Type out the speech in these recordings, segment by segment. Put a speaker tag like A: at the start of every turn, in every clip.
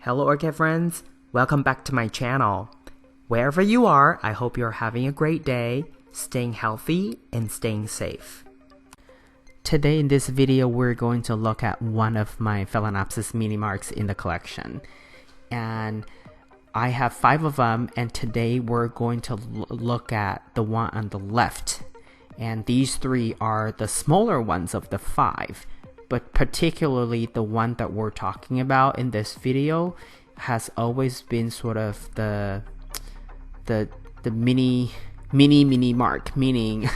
A: Hello Orchid friends, welcome back to my channel. Wherever you are, I hope you're having a great day, staying healthy and staying safe. Today in this video, we're going to look at one of my Phalaenopsis mini marks in the collection. And I have 5 of them, and today we're going to look at the one on the left. And these 3 are the smaller ones of the 5. But particularly the one that we're talking about in this video has always been sort of the mini mark, meaning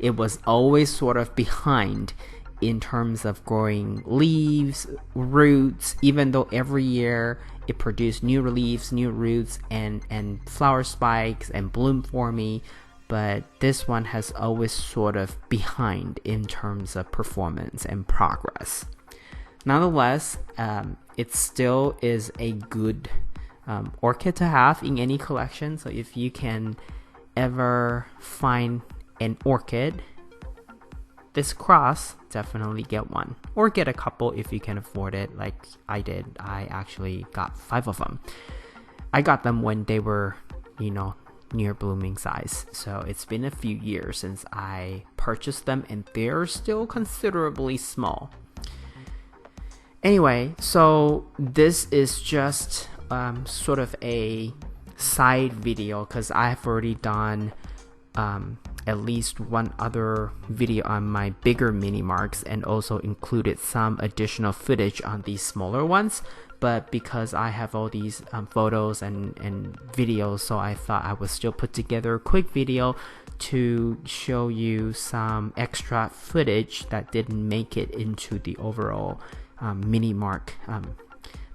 A: it was always sort of behind in terms of growing leaves, roots, even though every year it produced new leaves, new roots, and flower spikes and bloom forming. But this one has always sort of behind in terms of performance and progress. Nonetheless, it still is a good orchid to have in any collection. So if you can ever find an orchid this cross, definitely get one, or get a couple if you can afford it, like I did. I actually got 5 of them. I got them when they were, near blooming size, so it's been a few years since I purchased them, and they're still considerably small. Anyway, so this is just sort of a side video because I've already done at least one other video on my bigger mini marks and also included some additional footage on these smaller ones. But because I have all these photos and videos, so I thought I would still put together a quick video to show you some extra footage that didn't make it into the overall mini mark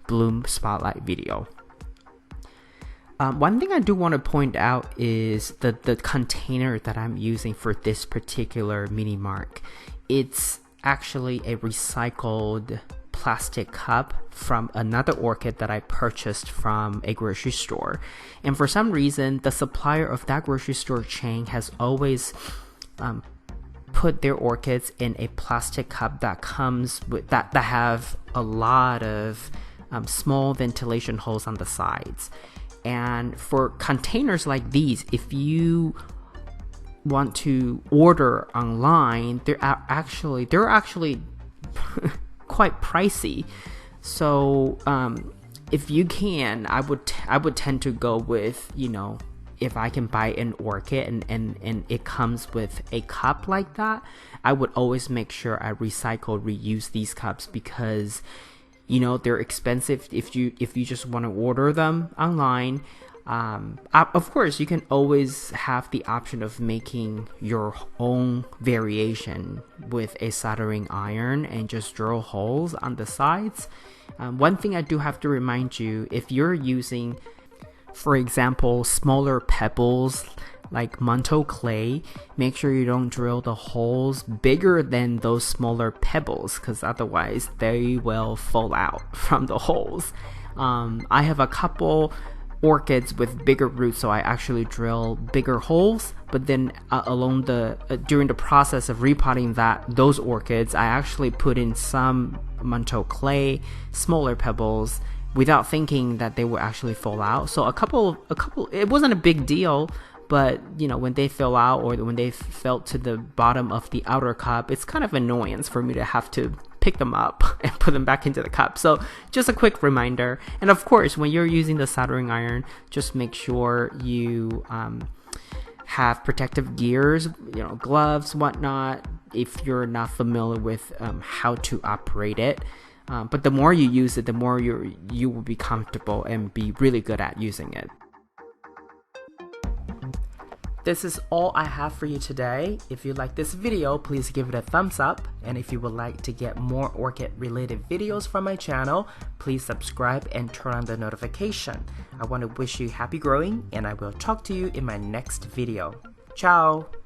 A: bloom spotlight video. One thing I do want to point out is the container that I'm using for this particular mini mark. It's actually a recycled plastic cup from another orchid that I purchased from a grocery store, and for some reason the supplier of that grocery store chain has always put their orchids in a plastic cup that comes with that have a lot of small ventilation holes on the sides. And for containers like these, if you want to order online, they're actually quite pricey. So if you can, I would tend to go with, if I can buy an orchid and it comes with a cup like that, I would always make sure I reuse these cups, because they're expensive if you just want to order them online. Of course, you can always have the option of making your own variation with a soldering iron and just drill holes on the sides. One thing I do have to remind you, if you're using, for example, smaller pebbles like manto clay, make sure you don't drill the holes bigger than those smaller pebbles, because otherwise they will fall out from the holes. I have a couple orchids with bigger roots, so I actually drill bigger holes, but then during the process of repotting those orchids, I actually put in some manto clay, smaller pebbles, without thinking that they would actually fall out. So a couple, it wasn't a big deal. But, when they fell out or when they fell to the bottom of the outer cup, it's kind of annoyance for me to have to pick them up and put them back into the cup. So just a quick reminder. And of course, when you're using the soldering iron, just make sure you have protective gears, gloves, whatnot, if you're not familiar with how to operate it. But the more you use it, the more you will be comfortable and be really good at using it. This is all I have for you today. If you like this video, please give it a thumbs up. And if you would like to get more orchid related videos from my channel, please subscribe and turn on the notification. I want to wish you happy growing, and I will talk to you in my next video. Ciao!